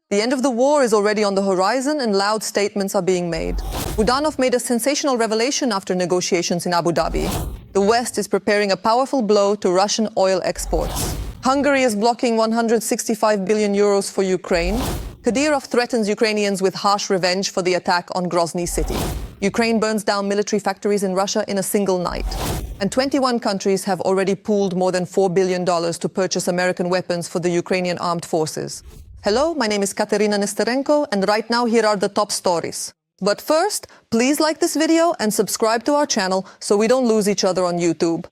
The end of the war is already on the horizon and loud statements are being made. Budanov made a sensational revelation after negotiations in Abu Dhabi. The West is preparing a powerful blow to Russian oil exports. Hungary is blocking 165 billion euros for Ukraine. Kadyrov threatens Ukrainians with harsh revenge for the attack on Grozny-City. Ukraine burns down military factories in Russia in a single night. And 21 countries have already pooled more than $4 billion to purchase American weapons for the Ukrainian Armed Forces. Hello, my name is Katerina Nesterenko, and right now here are the top stories. But first, please like this video and subscribe to our channel so we don't lose each other on YouTube.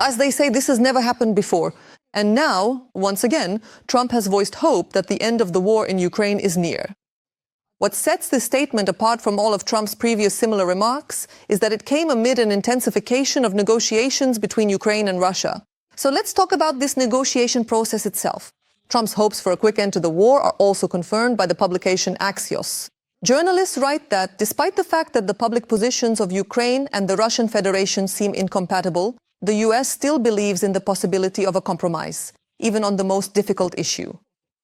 As they say, this has never happened before. And now, once again, Trump has voiced hope that the end of the war in Ukraine is near. What sets this statement apart from all of Trump's previous similar remarks is that it came amid an intensification of negotiations between Ukraine and Russia. So let's talk about this negotiation process itself. Trump's hopes for a quick end to the war are also confirmed by the publication Axios. Journalists write that despite the fact that the public positions of Ukraine and the Russian Federation seem incompatible, the US still believes in the possibility of a compromise, even on the most difficult issue,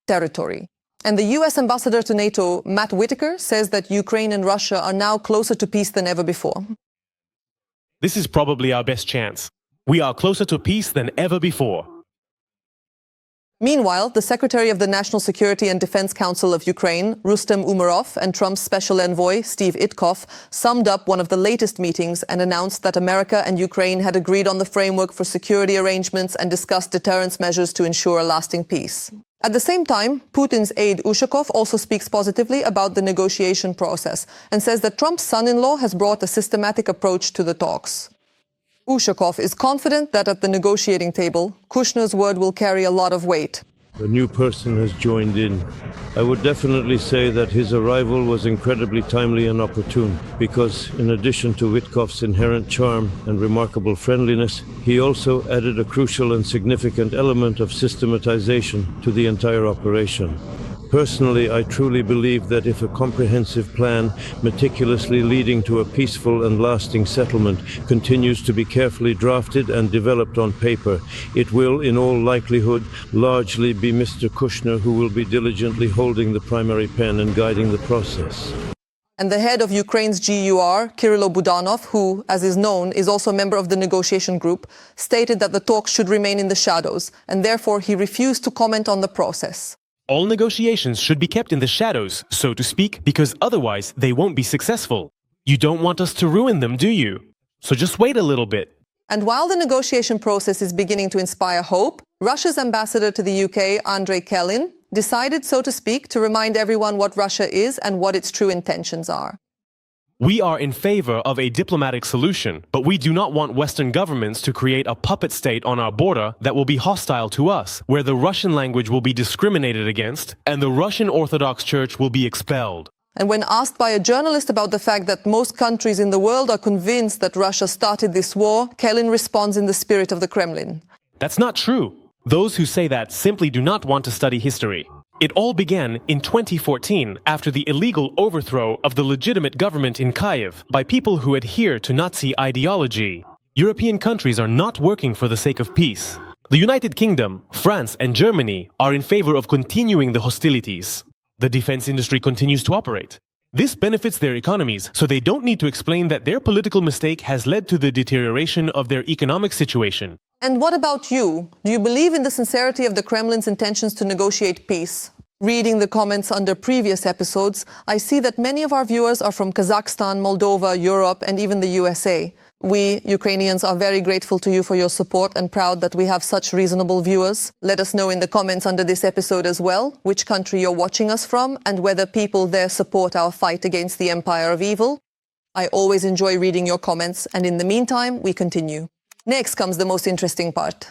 territory. And the US ambassador to NATO, Matt Whitaker, says that Ukraine and Russia are now closer to peace than ever before. This is probably our best chance. We are closer to peace than ever before. Meanwhile, the Secretary of the National Security and Defense Council of Ukraine, Rustem Umerov, and Trump's special envoy, Steve Witkoff, summed up one of the latest meetings and announced that America and Ukraine had agreed on the framework for security arrangements and discussed deterrence measures to ensure a lasting peace. At the same time, Putin's aide Ushakov also speaks positively about the negotiation process and says that Trump's son-in-law has brought a systematic approach to the talks. Ushakov is confident that at the negotiating table, Kushner's word will carry a lot of weight. A new person has joined in. I would definitely say that his arrival was incredibly timely and opportune, because in addition to Witkoff's inherent charm and remarkable friendliness, he also added a crucial and significant element of systematization to the entire operation. Personally, I truly believe that if a comprehensive plan, meticulously leading to a peaceful and lasting settlement, continues to be carefully drafted and developed on paper, it will, in all likelihood, largely be Mr. Kushner who will be diligently holding the primary pen and guiding the process. And the head of Ukraine's GUR, Kyrylo Budanov, who, as is known, is also a member of the negotiation group, stated that the talks should remain in the shadows, and therefore he refused to comment on the process. All negotiations should be kept in the shadows, so to speak, because otherwise they won't be successful. You don't want us to ruin them, do you? So just wait a little bit. And while the negotiation process is beginning to inspire hope, Russia's ambassador to the UK, Andrei Kelin, decided, so to speak, to remind everyone what Russia is and what its true intentions are. We are in favor of a diplomatic solution, but we do not want Western governments to create a puppet state on our border that will be hostile to us, where the Russian language will be discriminated against and the Russian Orthodox Church will be expelled. And when asked by a journalist about the fact that most countries in the world are convinced that Russia started this war, Kelin responds in the spirit of the Kremlin. That's not true. Those who say that simply do not want to study history. It all began in 2014 after the illegal overthrow of the legitimate government in Kyiv by people who adhere to Nazi ideology. European countries are not working for the sake of peace. The United Kingdom, France and Germany are in favor of continuing the hostilities. The defense industry continues to operate. This benefits their economies, so they don't need to explain that their political mistake has led to the deterioration of their economic situation. And what about you? Do you believe in the sincerity of the Kremlin's intentions to negotiate peace? Reading the comments under previous episodes, I see that many of our viewers are from Kazakhstan, Moldova, Europe, and even the USA. We, Ukrainians, are very grateful to you for your support and proud that we have such reasonable viewers. Let us know in the comments under this episode as well which country you're watching us from and whether people there support our fight against the empire of evil. I always enjoy reading your comments, and in the meantime, we continue. Next comes the most interesting part.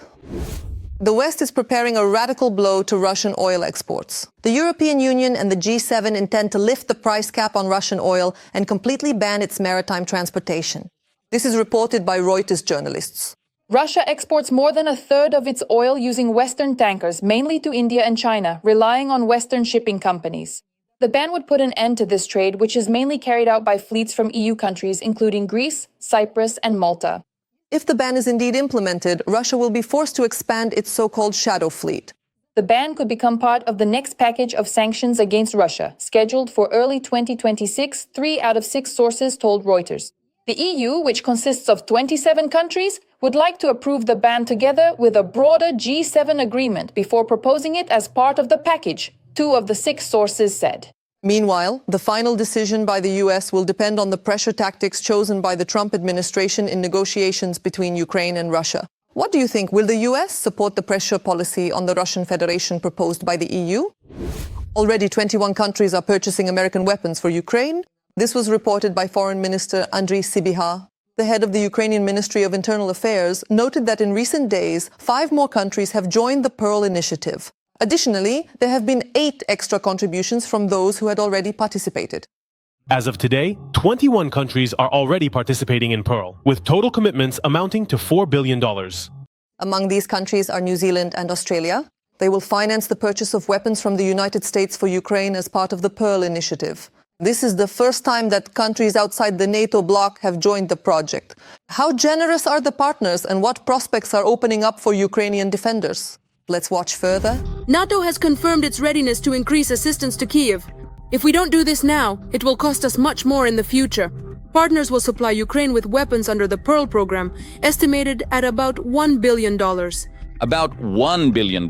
The West is preparing a radical blow to Russian oil exports. The European Union and the G7 intend to lift the price cap on Russian oil and completely ban its maritime transportation. This is reported by Reuters journalists. Russia exports more than a third of its oil using Western tankers, mainly to India and China, relying on Western shipping companies. The ban would put an end to this trade, which is mainly carried out by fleets from EU countries, including Greece, Cyprus, and Malta. If the ban is indeed implemented, Russia will be forced to expand its so-called shadow fleet. The ban could become part of the next package of sanctions against Russia, scheduled for early 2026, 3 out of 6 sources told Reuters. The EU, which consists of 27 countries, would like to approve the ban together with a broader G7 agreement before proposing it as part of the package, 2 of the 6 sources said. Meanwhile, the final decision by the US will depend on the pressure tactics chosen by the Trump administration in negotiations between Ukraine and Russia. What do you think? Will the US support the pressure policy on the Russian Federation proposed by the EU? Already 21 countries are purchasing American weapons for Ukraine. This was reported by Foreign Minister Andriy Sybiha. The head of the Ukrainian Ministry of Internal Affairs noted that in recent days, 5 more countries have joined the PURL initiative. Additionally, there have been 8 extra contributions from those who had already participated. As of today, 21 countries are already participating in PURL, with total commitments amounting to $4 billion. Among these countries are New Zealand and Australia. They will finance the purchase of weapons from the United States for Ukraine as part of the PURL initiative. This is the first time that countries outside the NATO bloc have joined the project. How generous are the partners and what prospects are opening up for Ukrainian defenders? Let's watch further. NATO has confirmed its readiness to increase assistance to Kyiv. If we don't do this now, it will cost us much more in the future. Partners will supply Ukraine with weapons under the PURL program, estimated at about $1 billion. About $1 billion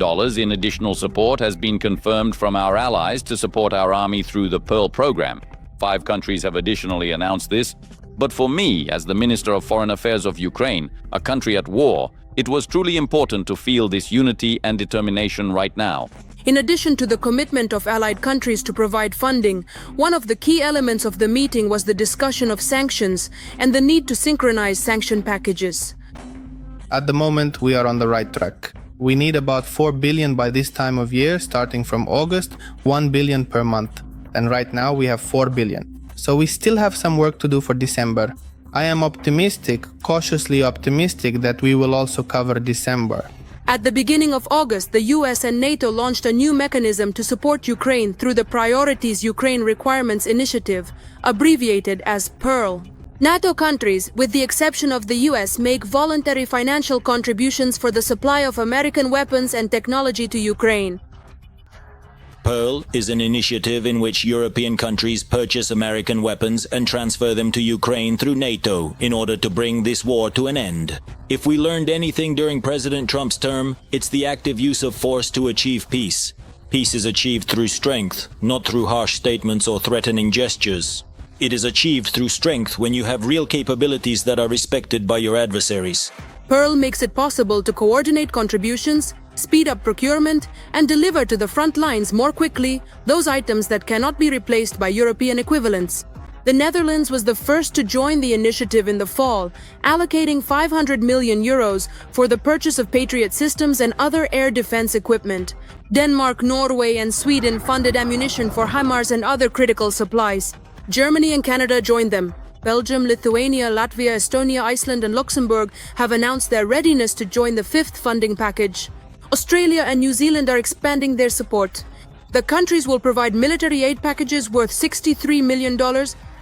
in additional support has been confirmed from our allies to support our army through the PURL program. 5 countries have additionally announced this. But for me, as the Minister of Foreign Affairs of Ukraine, a country at war, it was truly important to feel this unity and determination right now. In addition to the commitment of allied countries to provide funding, one of the key elements of the meeting was the discussion of sanctions and the need to synchronize sanction packages. At the moment, we are on the right track. We need about 4 billion by this time of year, starting from August, 1 billion per month. And right now we have 4 billion. So we still have some work to do for December. I am optimistic, cautiously optimistic, that we will also cover December. At the beginning of August, the US and NATO launched a new mechanism to support Ukraine through the Priorities Ukraine Requirements Initiative, abbreviated as PURL. NATO countries, with the exception of the US, make voluntary financial contributions for the supply of American weapons and technology to Ukraine. PURL is an initiative in which European countries purchase American weapons and transfer them to Ukraine through NATO in order to bring this war to an end. If we learned anything during President Trump's term, it's the active use of force to achieve peace. Peace is achieved through strength, not through harsh statements or threatening gestures. It is achieved through strength when you have real capabilities that are respected by your adversaries. PURL makes it possible to coordinate contributions, speed up procurement, and deliver to the front lines more quickly those items that cannot be replaced by European equivalents. The Netherlands was the first to join the initiative in the fall, allocating 500 million euros for the purchase of Patriot systems and other air defense equipment. Denmark, Norway, and Sweden funded ammunition for HIMARS and other critical supplies. Germany and Canada joined them. Belgium, Lithuania, Latvia, Estonia, Iceland, and Luxembourg have announced their readiness to join the 5th funding package. Australia and New Zealand are expanding their support. The countries will provide military aid packages worth $63 million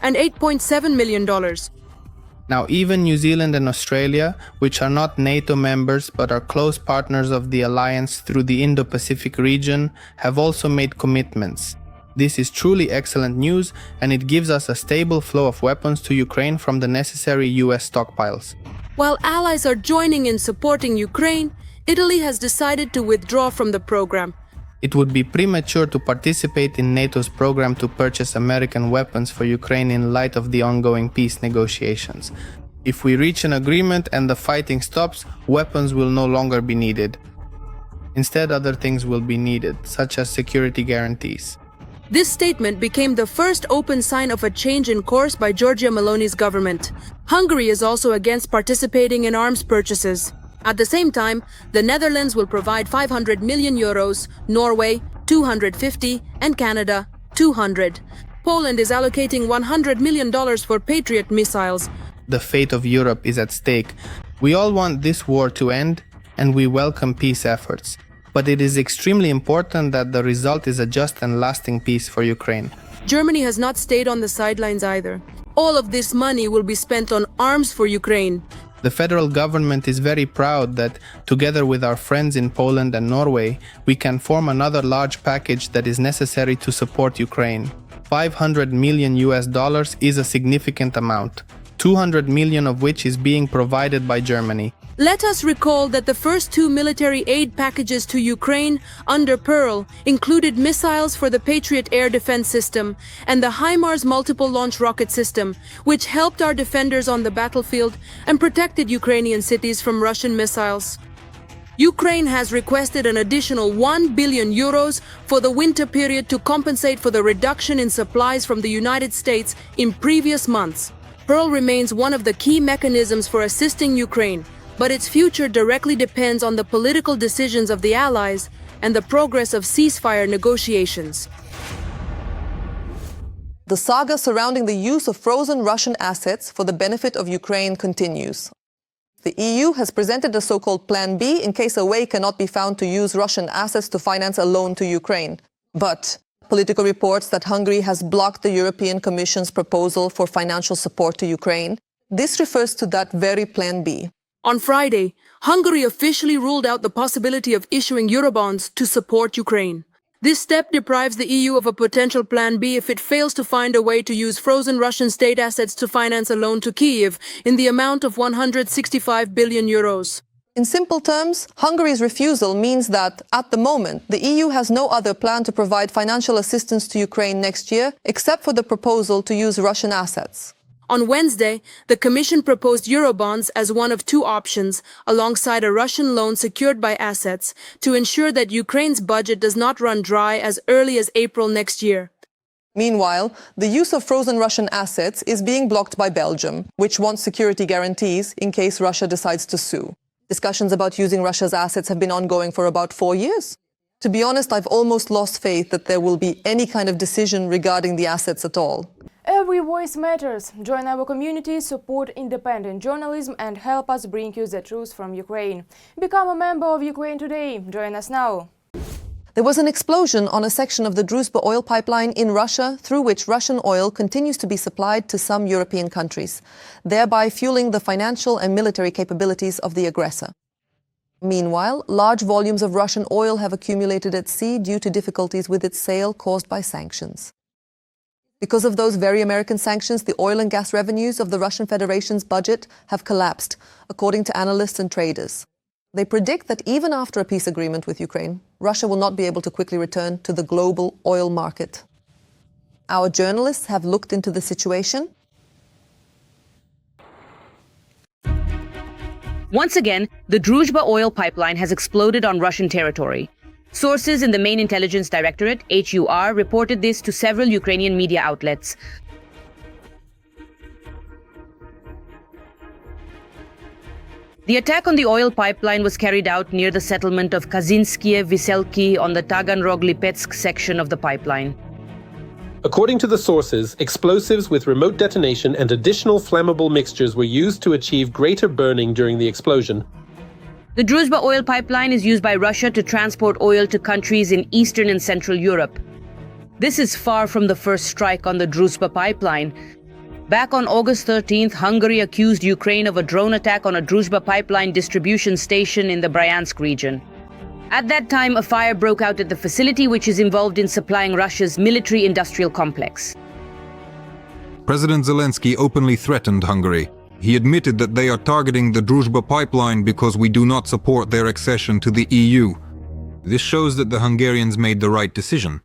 and $8.7 million. Now, even New Zealand and Australia, which are not NATO members but are close partners of the alliance through the Indo-Pacific region, have also made commitments. This is truly excellent news, and it gives us a stable flow of weapons to Ukraine from the necessary US stockpiles. While allies are joining in supporting Ukraine, Italy has decided to withdraw from the program. It would be premature to participate in NATO's program to purchase American weapons for Ukraine in light of the ongoing peace negotiations. If we reach an agreement and the fighting stops, weapons will no longer be needed. Instead, other things will be needed, such as security guarantees. This statement became the first open sign of a change in course by Giorgia Meloni's government. Hungary is also against participating in arms purchases. At the same time, the Netherlands will provide 500 million euros, Norway 250, and Canada 200. Poland is allocating $100 million for Patriot missiles. The fate of Europe is at stake. We all want this war to end, and we welcome peace efforts. But it is extremely important that the result is a just and lasting peace for Ukraine. Germany has not stayed on the sidelines either. All of this money will be spent on arms for Ukraine. The federal government is very proud that, together with our friends in Poland and Norway, we can form another large package that is necessary to support Ukraine. $500 million is a significant amount, 200 million of which is being provided by Germany. Let us recall that the first two military aid packages to Ukraine under PURL included missiles for the Patriot air defense system and the HIMARS multiple launch rocket system, which helped our defenders on the battlefield and protected Ukrainian cities from Russian missiles. Ukraine has requested an additional 1 billion euros for the winter period to compensate for the reduction in supplies from the United States in previous months. PURL remains one of the key mechanisms for assisting Ukraine, but its future directly depends on the political decisions of the Allies and the progress of ceasefire negotiations. The saga surrounding the use of frozen Russian assets for the benefit of Ukraine continues. The EU has presented a so-called Plan B in case a way cannot be found to use Russian assets to finance a loan to Ukraine. But Politico reports that Hungary has blocked the European Commission's proposal for financial support to Ukraine. This refers to that very Plan B. On Friday, Hungary officially ruled out the possibility of issuing Eurobonds to support Ukraine. This step deprives the EU of a potential Plan B if it fails to find a way to use frozen Russian state assets to finance a loan to Kyiv in the amount of 165 billion euros. In simple terms, Hungary's refusal means that, at the moment, the EU has no other plan to provide financial assistance to Ukraine next year except for the proposal to use Russian assets. On Wednesday, the Commission proposed Eurobonds as one of two options, alongside a Russian loan secured by assets, to ensure that Ukraine's budget does not run dry as early as April next year. Meanwhile, the use of frozen Russian assets is being blocked by Belgium, which wants security guarantees in case Russia decides to sue. Discussions about using Russia's assets have been ongoing for about 4 years. To be honest, I've almost lost faith that there will be any kind of decision regarding the assets at all. Every voice matters. Join our community, support independent journalism and help us bring you the truth from Ukraine. Become a member of Ukraine Today. Join us now. There was an explosion on a section of the Druzhba oil pipeline in Russia through which Russian oil continues to be supplied to some European countries, thereby fueling the financial and military capabilities of the aggressor. Meanwhile, large volumes of Russian oil have accumulated at sea due to difficulties with its sale caused by sanctions. Because of those very American sanctions, the oil and gas revenues of the Russian Federation's budget have collapsed, according to analysts and traders. They predict that even after a peace agreement with Ukraine, Russia will not be able to quickly return to the global oil market. Our journalists have looked into the situation. Once again, the Druzhba oil pipeline has exploded on Russian territory. Sources in the main intelligence directorate, HUR, reported this to several Ukrainian media outlets. The attack on the oil pipeline was carried out near the settlement of Kazinskie Veselki on the Taganrog-Lipetsk section of the pipeline. According to the sources, explosives with remote detonation and additional flammable mixtures were used to achieve greater burning during the explosion. The Druzhba oil pipeline is used by Russia to transport oil to countries in Eastern and Central Europe. This is far from the first strike on the Druzhba pipeline. Back on August 13th, Hungary accused Ukraine of a drone attack on a Druzhba pipeline distribution station in the Bryansk region. At that time, a fire broke out at the facility, which is involved in supplying Russia's military-industrial complex. President Zelensky openly threatened Hungary. He admitted that they are targeting the Druzhba pipeline because we do not support their accession to the EU. This shows that the Hungarians made the right decision.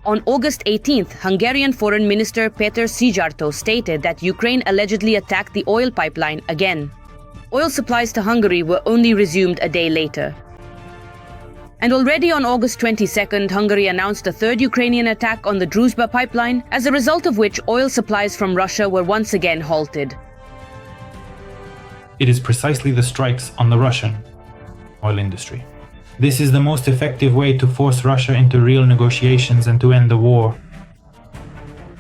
On August 18th, Hungarian Foreign Minister Péter Szijjártó stated that Ukraine allegedly attacked the oil pipeline again. Oil supplies to Hungary were only resumed a day later. And already on August 22nd, Hungary announced a third Ukrainian attack on the Druzhba pipeline, as a result of which oil supplies from Russia were once again halted. It is precisely the strikes on the Russian oil industry. This is the most effective way to force Russia into real negotiations and to end the war.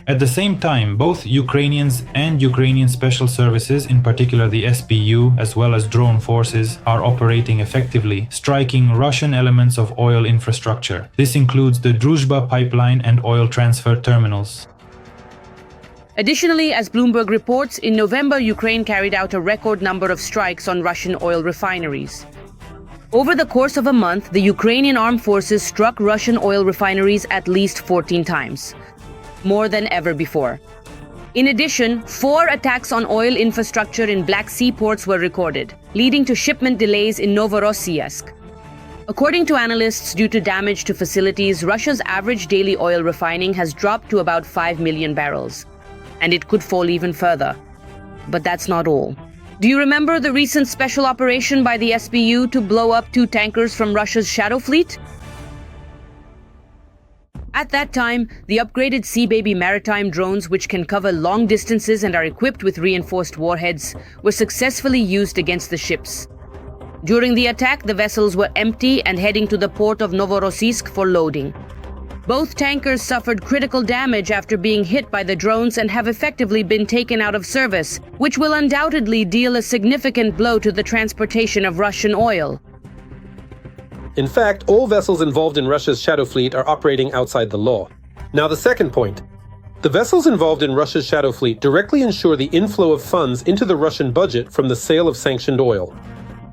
At the same time, both Ukrainians and Ukrainian special services, in particular the SBU, as well as drone forces, are operating effectively, striking Russian elements of oil infrastructure. This includes the Druzhba pipeline and oil transfer terminals. Additionally, as Bloomberg reports, in November, Ukraine carried out a record number of strikes on Russian oil refineries. Over the course of a month, the Ukrainian Armed Forces struck Russian oil refineries at least 14 times, more than ever before. In addition, 4 attacks on oil infrastructure in Black Sea ports were recorded, leading to shipment delays in Novorossiysk. According to analysts, due to damage to facilities, Russia's average daily oil refining has dropped to about 5 million barrels. And it could fall even further. But that's not all. Do you remember the recent special operation by the SBU to blow up 2 tankers from Russia's shadow fleet? At that time, the upgraded Sea Baby maritime drones, which can cover long distances and are equipped with reinforced warheads, were successfully used against the ships. During the attack, the vessels were empty and heading to the port of Novorossiysk for loading. Both tankers suffered critical damage after being hit by the drones and have effectively been taken out of service, which will undoubtedly deal a significant blow to the transportation of Russian oil. In fact, all vessels involved in Russia's shadow fleet are operating outside the law. Now the second point. The vessels involved in Russia's shadow fleet directly ensure the inflow of funds into the Russian budget from the sale of sanctioned oil.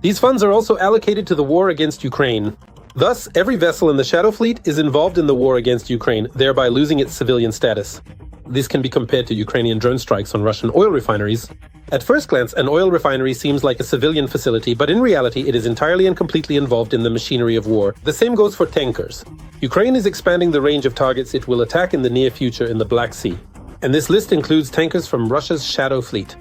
These funds are also allocated to the war against Ukraine. Thus, every vessel in the shadow fleet is involved in the war against Ukraine, thereby losing its civilian status. This can be compared to Ukrainian drone strikes on Russian oil refineries. At first glance, an oil refinery seems like a civilian facility, but in reality it is entirely and completely involved in the machinery of war. The same goes for tankers. Ukraine is expanding the range of targets it will attack in the near future in the Black Sea. And this list includes tankers from Russia's shadow fleet.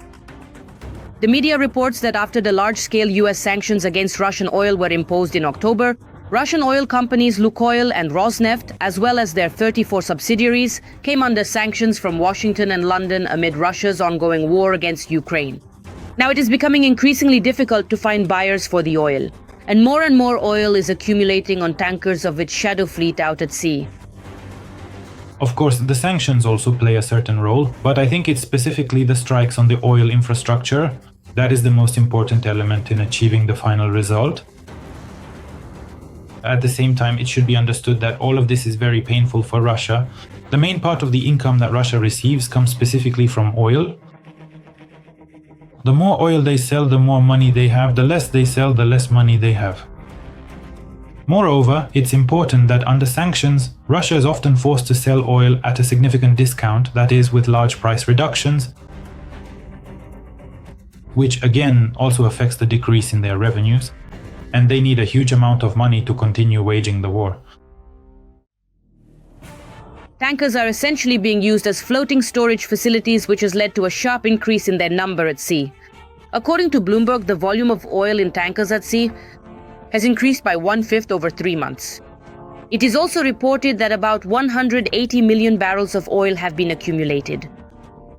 The media reports that after the large-scale US sanctions against Russian oil were imposed in October, Russian oil companies Lukoil and Rosneft, as well as their 34 subsidiaries, came under sanctions from Washington and London amid Russia's ongoing war against Ukraine. Now it is becoming increasingly difficult to find buyers for the oil, and more oil is accumulating on tankers of its shadow fleet out at sea. Of course, the sanctions also play a certain role, but I think it's specifically the strikes on the oil infrastructure that is the most important element in achieving the final result. At the same time, it should be understood that all of this is very painful for Russia. The main part of the income that Russia receives comes specifically from oil. The more oil they sell, the more money they have. The less they sell, the less money they have. Moreover, it's important that under sanctions, Russia is often forced to sell oil at a significant discount, that is, with large price reductions, which again also affects the decrease in their revenues. And they need a huge amount of money to continue waging the war. Tankers are essentially being used as floating storage facilities, which has led to a sharp increase in their number at sea. According to Bloomberg, the volume of oil in tankers at sea has increased by 1/5 over 3 months. It is also reported that about 180 million barrels of oil have been accumulated.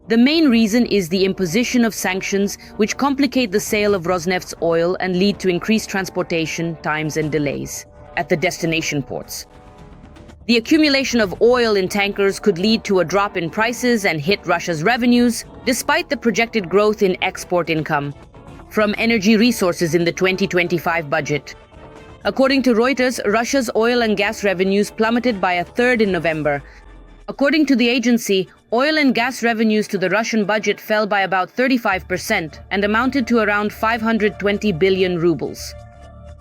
The main reason is the imposition of sanctions, which complicate the sale of Rosneft's oil and lead to increased transportation times and delays at the destination ports. The accumulation of oil in tankers could lead to a drop in prices and hit Russia's revenues, despite the projected growth in export income from energy resources in the 2025 budget. According to Reuters, Russia's oil and gas revenues plummeted by 1/3 in November. According to the agency, oil and gas revenues to the Russian budget fell by about 35% and amounted to around 520 billion rubles.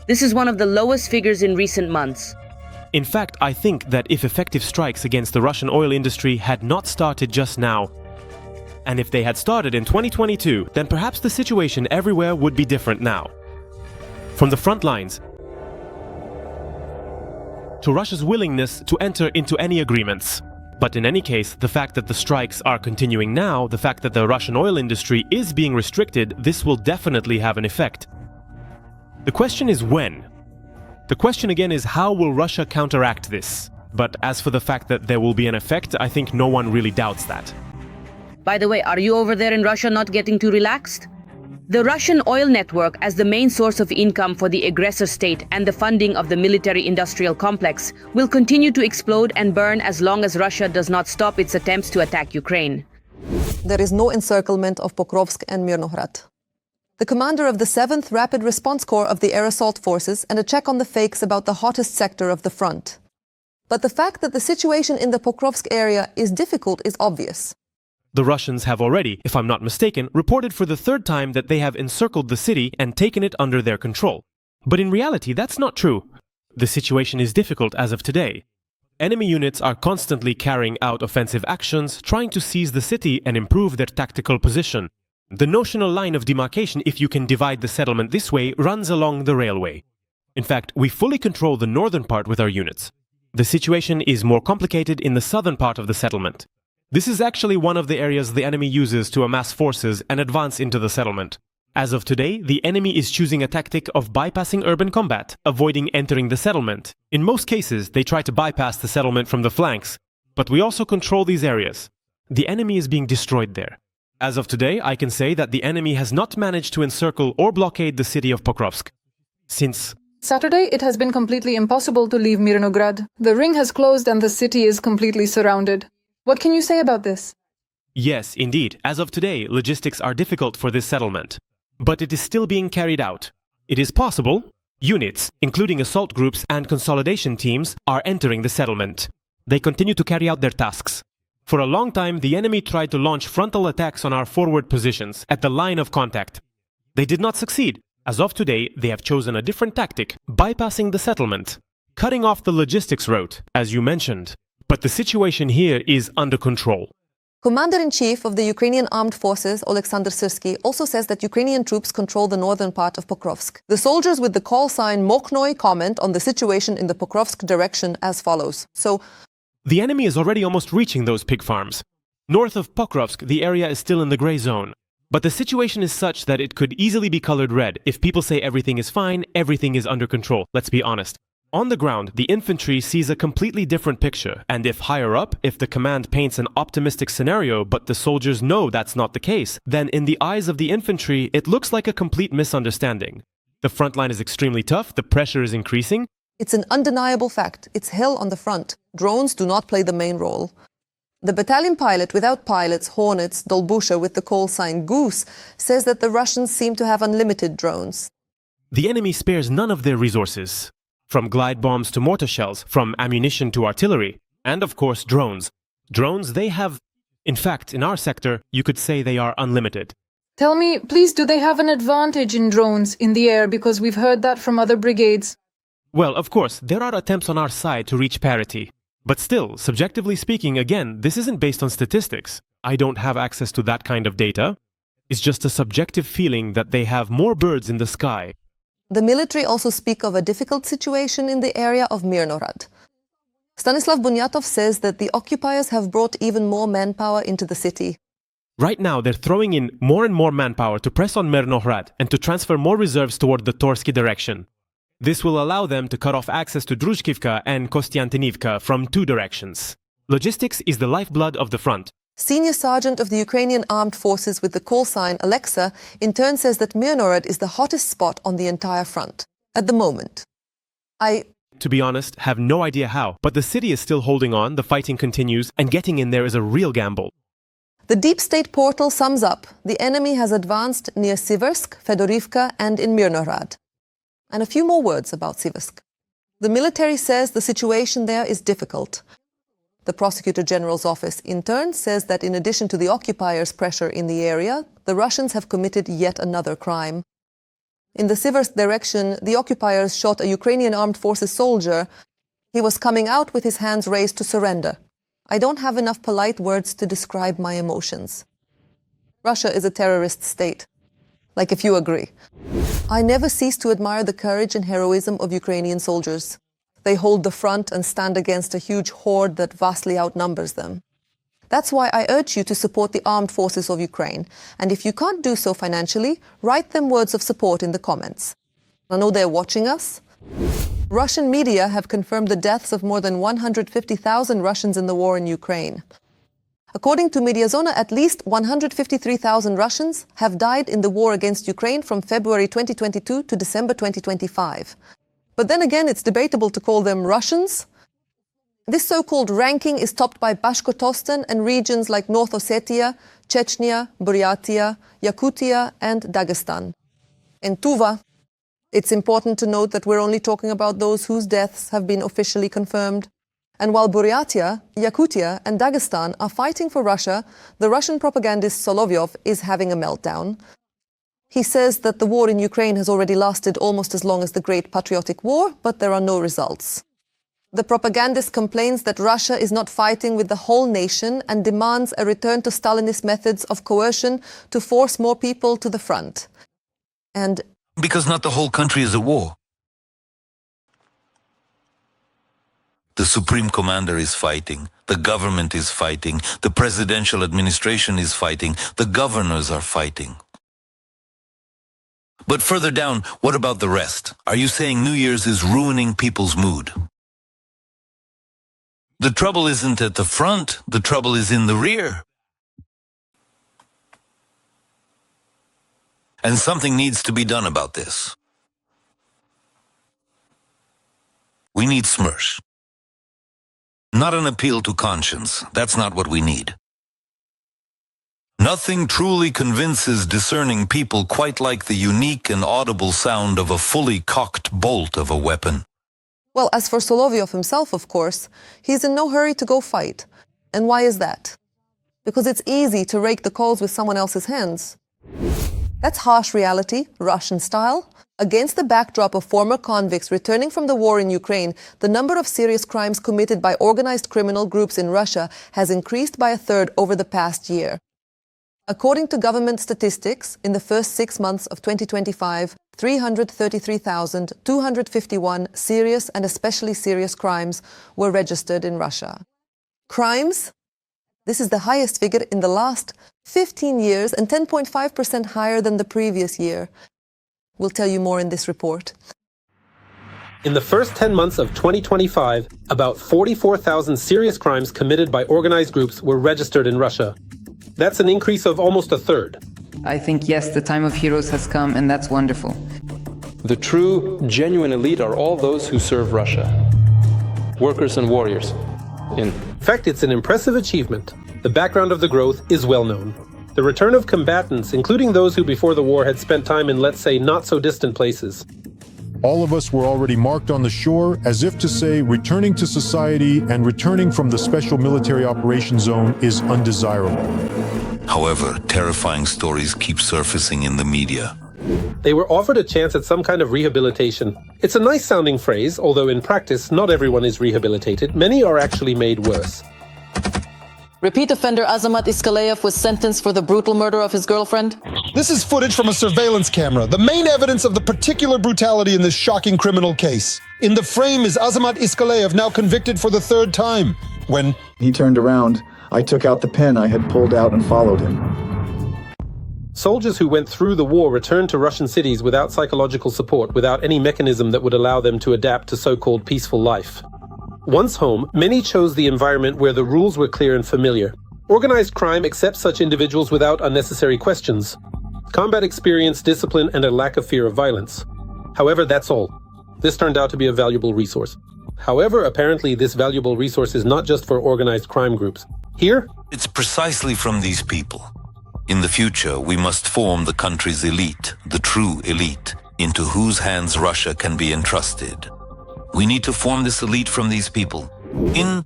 This is one of the lowest figures in recent months. In fact, I think that if effective strikes against the Russian oil industry had not started just now, and if they had started in 2022, then perhaps the situation everywhere would be different now. From the front lines to Russia's willingness to enter into any agreements. But in any case, the fact that the strikes are continuing now, the fact that the Russian oil industry is being restricted, this will definitely have an effect. The question is when? The question again is how will Russia counteract this? But as for the fact that there will be an effect, I think no one really doubts that. By the way, are you over there in Russia not getting too relaxed? The Russian oil network, as the main source of income for the aggressor state and the funding of the military-industrial complex, will continue to explode and burn as long as Russia does not stop its attempts to attack Ukraine. There is no encirclement of Pokrovsk and Myrnohrad. The commander of the 7th Rapid Response Corps of the Air Assault Forces and a check on the fakes about the hottest sector of the front. But the fact that the situation in the Pokrovsk area is difficult is obvious. The Russians have already, if I'm not mistaken, reported for the third time that they have encircled the city and taken it under their control. But in reality, that's not true. The situation is difficult as of today. Enemy units are constantly carrying out offensive actions, trying to seize the city and improve their tactical position. The notional line of demarcation, if you can divide the settlement this way, runs along the railway. In fact, we fully control the northern part with our units. The situation is more complicated in the southern part of the settlement. This is actually one of the areas the enemy uses to amass forces and advance into the settlement. As of today, the enemy is choosing a tactic of bypassing urban combat, avoiding entering the settlement. In most cases, they try to bypass the settlement from the flanks, but we also control these areas. The enemy is being destroyed there. As of today, I can say that the enemy has not managed to encircle or blockade the city of Pokrovsk. Since Saturday, it has been completely impossible to leave Myrnohrad. The ring has closed and the city is completely surrounded. What can you say about this? Yes, indeed, as of today, logistics are difficult for this settlement. But it is still being carried out. It is possible. Units, including assault groups and consolidation teams, are entering the settlement. They continue to carry out their tasks. For a long time, the enemy tried to launch frontal attacks on our forward positions at the line of contact. They did not succeed. As of today, they have chosen a different tactic, bypassing the settlement, cutting off the logistics route, as you mentioned. But the situation here is under control. Commander-in-Chief of the Ukrainian Armed Forces, Oleksandr Syrsky, also says that Ukrainian troops control the northern part of Pokrovsk. The soldiers with the call sign Mokhnoi comment on the situation in the Pokrovsk direction as follows. The enemy is already almost reaching those pig farms. North of Pokrovsk, the area is still in the gray zone. But the situation is such that it could easily be colored red. If people say everything is fine, everything is under control. Let's be honest. On the ground, the infantry sees a completely different picture, and if higher up, if the command paints an optimistic scenario but the soldiers know that's not the case, then in the eyes of the infantry, it looks like a complete misunderstanding. The front line is extremely tough, the pressure is increasing. It's an undeniable fact. It's hell on the front. Drones do not play the main role. The battalion pilot without pilots, Hornets, Dolbusha with the call sign Goose, says that the Russians seem to have unlimited drones. The enemy spares none of their resources. From glide bombs to mortar shells, from ammunition to artillery, and of course drones. Drones, they have, in fact, in our sector, you could say they are unlimited. Tell me, please, do they have an advantage in drones in the air? Because we've heard that from other brigades. Well, of course, there are attempts on our side to reach parity. But still, subjectively speaking, again, this isn't based on statistics. I don't have access to that kind of data. It's just a subjective feeling that they have more birds in the sky. The military also speak of a difficult situation in the area of Myrnohrad. Stanislav Bunyatov says that the occupiers have brought even more manpower into the city. Right now, they're throwing in more and more manpower to press on Myrnohrad and to transfer more reserves toward the Torsky direction. This will allow them to cut off access to Druzhkivka and Kostiantynivka from two directions. Logistics is the lifeblood of the front. Senior Sergeant of the Ukrainian Armed Forces with the call sign Alexa in turn says that Myrnohrad is the hottest spot on the entire front at the moment. To be honest, have no idea how, but the city is still holding on, the fighting continues, and getting in there is a real gamble. The Deep State portal sums up: the enemy has advanced near Siversk, Fedorivka and in Myrnohrad. And a few more words about Siversk. The military says the situation there is difficult. The Prosecutor General's office, in turn, says that in addition to the occupiers' pressure in the area, the Russians have committed yet another crime. In the Siversk direction, the occupiers shot a Ukrainian Armed Forces soldier. He was coming out with his hands raised to surrender. I don't have enough polite words to describe my emotions. Russia is a terrorist state. Like if you agree. I never cease to admire the courage and heroism of Ukrainian soldiers. They hold the front and stand against a huge horde that vastly outnumbers them. That's why I urge you to support the armed forces of Ukraine. And if you can't do so financially, write them words of support in the comments. I know they're watching us. Russian media have confirmed the deaths of more than 150,000 Russians in the war in Ukraine. According to Mediazona, at least 153,000 Russians have died in the war against Ukraine from February 2022 to December 2025. But then again, it's debatable to call them Russians. This so-called ranking is topped by Bashkortostan and regions like North Ossetia, Chechnya, Buryatia, Yakutia and Dagestan. In Tuva, it's important to note that we're only talking about those whose deaths have been officially confirmed. And while Buryatia, Yakutia, and Dagestan are fighting for Russia, the Russian propagandist Solovyov is having a meltdown. He says that the war in Ukraine has already lasted almost as long as the Great Patriotic War, but there are no results. The propagandist complains that Russia is not fighting with the whole nation and demands a return to Stalinist methods of coercion to force more people to the front. And because not the whole country is at war. The Supreme Commander is fighting, the government is fighting, the presidential administration is fighting, the governors are fighting. But further down, what about the rest? Are you saying New Year's is ruining people's mood? The trouble isn't at the front, the trouble is in the rear. And something needs to be done about this. We need SMERSH. Not an appeal to conscience. That's not what we need. Nothing truly convinces discerning people quite like the unique and audible sound of a fully cocked bolt of a weapon. well, as for Solovyov himself, of course, he's in no hurry to go fight. And why is that? Because it's easy to rake the coals with someone else's hands. That's harsh reality, Russian style. Against the backdrop of former convicts returning from the war in Ukraine, the number of serious crimes committed by organized criminal groups in Russia has increased by a third over the past year. According to government statistics, in the first 6 months of 2025, 333,251 serious and especially serious crimes were registered in Russia. Crimes? This is the highest figure in the last 15 years and 10.5% higher than the previous year. We'll tell you more in this report. In the first 10 months of 2025, about 44,000 serious crimes committed by organized groups were registered in Russia. That's an increase of almost a third. I think, yes, the time of heroes has come, and that's wonderful. The true, genuine elite are all those who serve Russia. Workers and warriors. In fact, it's an impressive achievement. The background of the growth is well known. The return of combatants, including those who before the war had spent time in, let's say, not-so-distant places. All of us were already marked on the shore, as if to say returning to society and returning from the special military operations zone is undesirable. However, terrifying stories keep surfacing in the media. They were offered a chance at some kind of rehabilitation. It's a nice-sounding phrase, although in practice, not everyone is rehabilitated. Many are actually made worse. Repeat offender Azamat Iskalayev was sentenced for the brutal murder of his girlfriend. This is footage from a surveillance camera, the main evidence of the particular brutality in this shocking criminal case. In the frame is Azamat Iskalayev, now convicted for the third time. When he turned around, I took out the pen I had pulled out and followed him. Soldiers who went through the war returned to Russian cities without psychological support, without any mechanism that would allow them to adapt to so-called peaceful life. Once home, many chose the environment where the rules were clear and familiar. Organized crime accepts such individuals without unnecessary questions. Combat experience, discipline, and a lack of fear of violence. However, that's all. This turned out to be a valuable resource. However, apparently this valuable resource is not just for organized crime groups. Here, it's precisely from these people. In the future, we must form the country's elite, the true elite, into whose hands Russia can be entrusted. We need to form this elite from these people.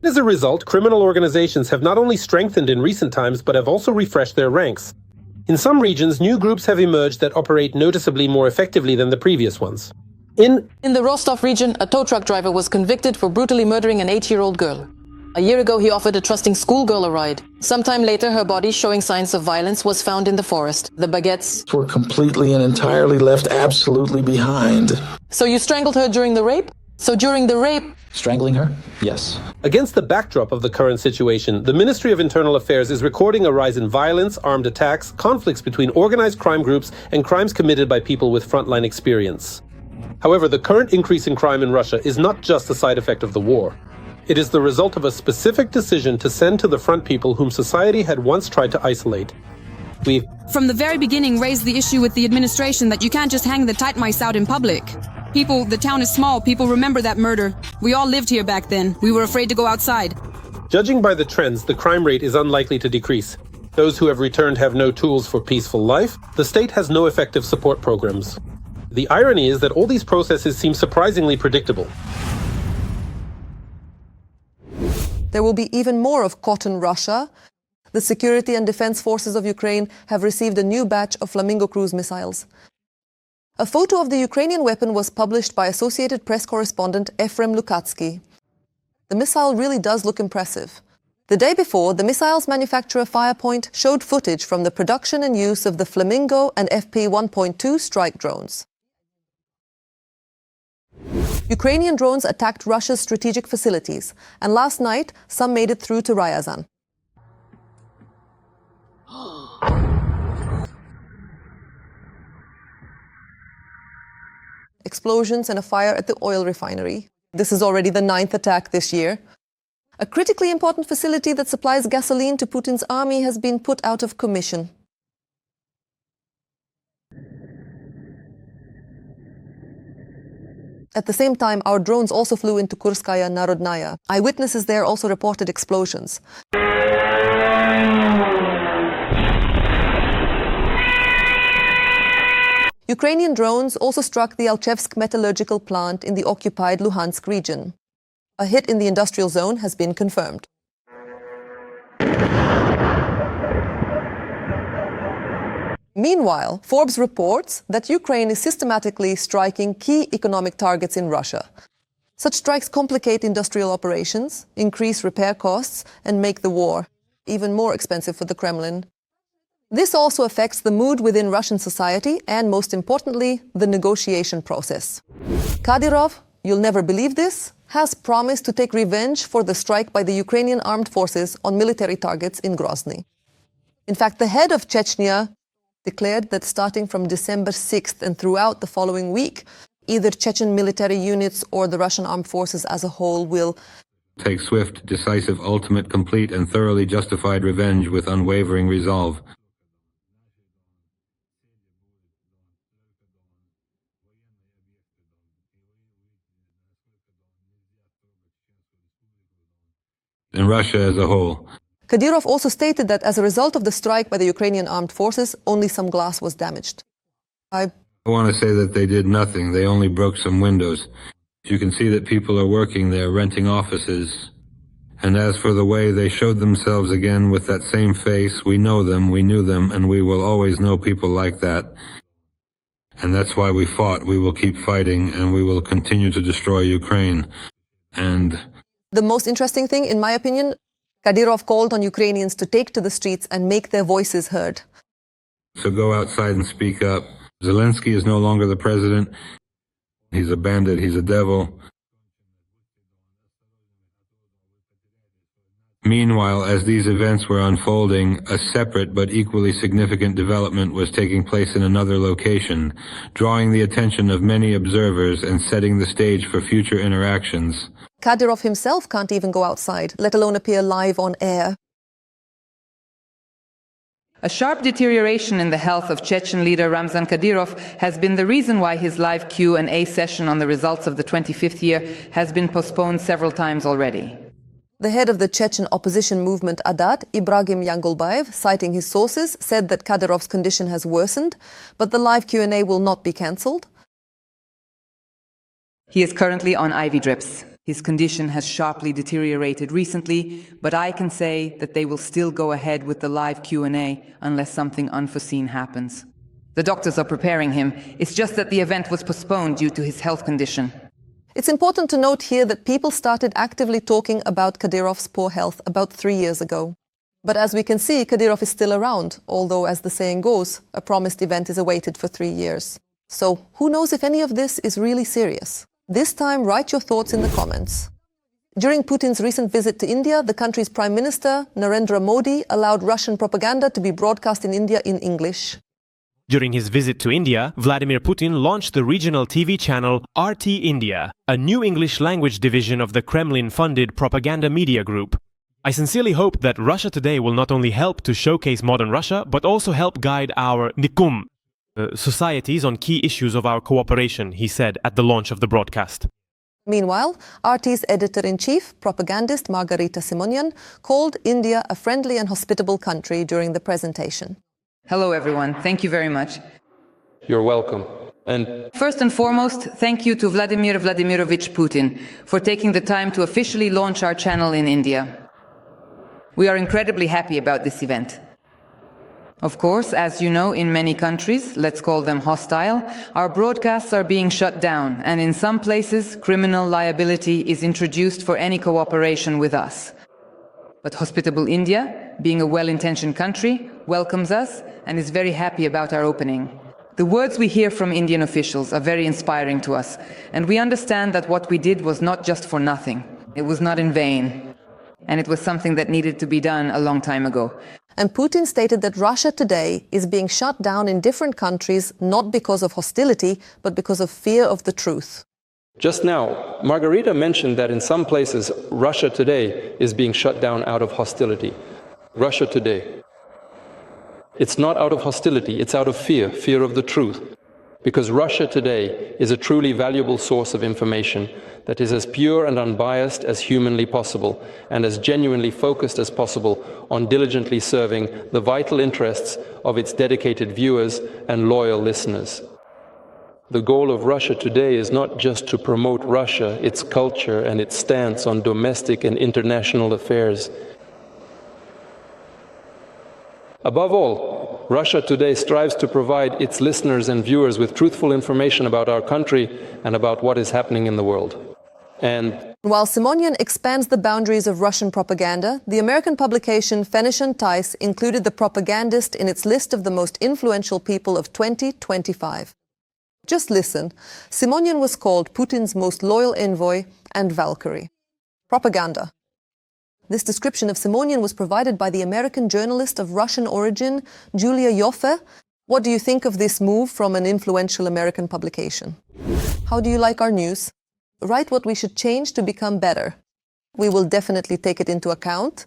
As a result, criminal organizations have not only strengthened in recent times, but have also refreshed their ranks. In some regions, new groups have emerged that operate noticeably more effectively than the previous ones. In the Rostov region, a tow truck driver was convicted for brutally murdering an 8-year-old girl. A year ago, he offered a trusting schoolgirl a ride. Sometime later, her body, showing signs of violence, was found in the forest. The baguettes were completely and entirely left absolutely behind. So you strangled her during the rape? So during the rape... Strangling her? Yes. Against the backdrop of the current situation, the Ministry of Internal Affairs is recording a rise in violence, armed attacks, conflicts between organized crime groups, and crimes committed by people with frontline experience. However, the current increase in crime in Russia is not just a side effect of the war. It is the result of a specific decision to send to the front people whom society had once tried to isolate. We, from the very beginning, raised the issue with the administration that you can't just hang the titmice out in public. People, the town is small, people remember that murder. We all lived here back then. We were afraid to go outside. Judging by the trends, the crime rate is unlikely to decrease. Those who have returned have no tools for peaceful life. The state has no effective support programs. The irony is that all these processes seem surprisingly predictable. There will be even more of cotton Russia. The security and defense forces of Ukraine have received a new batch of Flamingo cruise missiles. A photo of the Ukrainian weapon was published by Associated Press correspondent Efrem Lukatsky. The missile really does look impressive. The day before, the missile's manufacturer Firepoint showed footage from the production and use of the Flamingo and FP-1.2 strike drones. Ukrainian drones attacked Russia's strategic facilities, and last night, some made it through to Ryazan. Explosions and a fire at the oil refinery. This is already the 9th attack this year. A critically important facility that supplies gasoline to Putin's army has been put out of commission. At the same time, our drones also flew into Kurskaya Narodnaya. Eyewitnesses there also reported explosions. Ukrainian drones also struck the Alchevsk metallurgical plant in the occupied Luhansk region. A hit in the industrial zone has been confirmed. Meanwhile, Forbes reports that Ukraine is systematically striking key economic targets in Russia. Such strikes complicate industrial operations, increase repair costs, and make the war even more expensive for the Kremlin. This also affects the mood within Russian society and, most importantly, the negotiation process. Kadyrov, you'll never believe this, has promised to take revenge for the strike by the Ukrainian Armed Forces on military targets in Grozny. In fact, the head of Chechnya declared that starting from December 6th and throughout the following week, either Chechen military units or the Russian armed forces as a whole will take swift, decisive, ultimate, complete, and thoroughly justified revenge with unwavering resolve. In Russia as a whole. Kadyrov also stated that as a result of the strike by the Ukrainian armed forces, only some glass was damaged. I want to say that they did nothing. They only broke some windows. You can see that people are working there, renting offices. And as for the way they showed themselves again with that same face, we know them, we knew them, and we will always know people like that. And that's why we fought. We will keep fighting, and we will continue to destroy Ukraine. And the most interesting thing, in my opinion, Kadyrov called on Ukrainians to take to the streets and make their voices heard. So go outside and speak up. Zelensky is no longer the president. He's a bandit. He's a devil. Meanwhile, as these events were unfolding, a separate but equally significant development was taking place in another location, drawing the attention of many observers and setting the stage for future interactions. Kadyrov himself can't even go outside, let alone appear live on air. A sharp deterioration in the health of Chechen leader Ramzan Kadyrov has been the reason why his live Q&A session on the results of the 25th year has been postponed several times already. The head of the Chechen opposition movement Adat, Ibragim Yangulbayev, citing his sources, said that Kadyrov's condition has worsened, but the live Q&A will not be cancelled. He is currently on IV drips. His condition has sharply deteriorated recently, but I can say that they will still go ahead with the live Q&A unless something unforeseen happens. The doctors are preparing him. It's just that the event was postponed due to his health condition. It's important to note here that people started actively talking about Kadyrov's poor health about 3 years ago. But as we can see, Kadyrov is still around, although, as the saying goes, a promised event is awaited for 3 years. So who knows if any of this is really serious? This time, write your thoughts in the comments. During Putin's recent visit to India, the country's Prime Minister, Narendra Modi, allowed Russian propaganda to be broadcast in India in English. During his visit to India, Vladimir Putin launched the regional TV channel RT India, a new English-language division of the Kremlin-funded propaganda media group. I sincerely hope that Russia Today will not only help to showcase modern Russia, but also help guide our nikum, societies on key issues of our cooperation, he said at the launch of the broadcast. Meanwhile, RT's editor-in-chief, propagandist Margarita Simonyan, called India a friendly and hospitable country during the presentation. Hello everyone, thank you very much. You're welcome. And first and foremost, thank you to Vladimir Vladimirovich Putin for taking the time to officially launch our channel in India. We are incredibly happy about this event. Of course, as you know, in many countries, let's call them hostile, our broadcasts are being shut down, and in some places, criminal liability is introduced for any cooperation with us. But hospitable India, being a well-intentioned country, welcomes us and is very happy about our opening. The words we hear from Indian officials are very inspiring to us, and we understand that what we did was not just for nothing. It was not in vain, and it was something that needed to be done a long time ago. And Putin stated that Russia today is being shut down in different countries not because of hostility, but because of fear of the truth. Just now, Margarita mentioned that in some places, Russia today is being shut down out of hostility. Russia today. It's not out of hostility, it's out of fear, fear of the truth. Because Russia today is a truly valuable source of information that is as pure and unbiased as humanly possible, and as genuinely focused as possible on diligently serving the vital interests of its dedicated viewers and loyal listeners. The goal of Russia today is not just to promote Russia, its culture, and its stance on domestic and international affairs. Above all, Russia today strives to provide its listeners and viewers with truthful information about our country and about what is happening in the world. And while Simonyan expands the boundaries of Russian propaganda, the American publication Fenish & Tice included the propagandist in its list of the most influential people of 2025. Just listen. Simonyan was called Putin's most loyal envoy and Valkyrie. Propaganda. This description of Simonyan was provided by the American journalist of Russian origin, Julia Yoffe. What do you think of this move from an influential American publication? How do you like our news? Write what we should change to become better. We will definitely take it into account.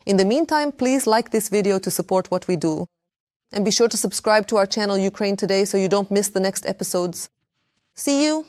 In the meantime, please like this video to support what we do. And be sure to subscribe to our channel Ukraine Today so you don't miss the next episodes. See you!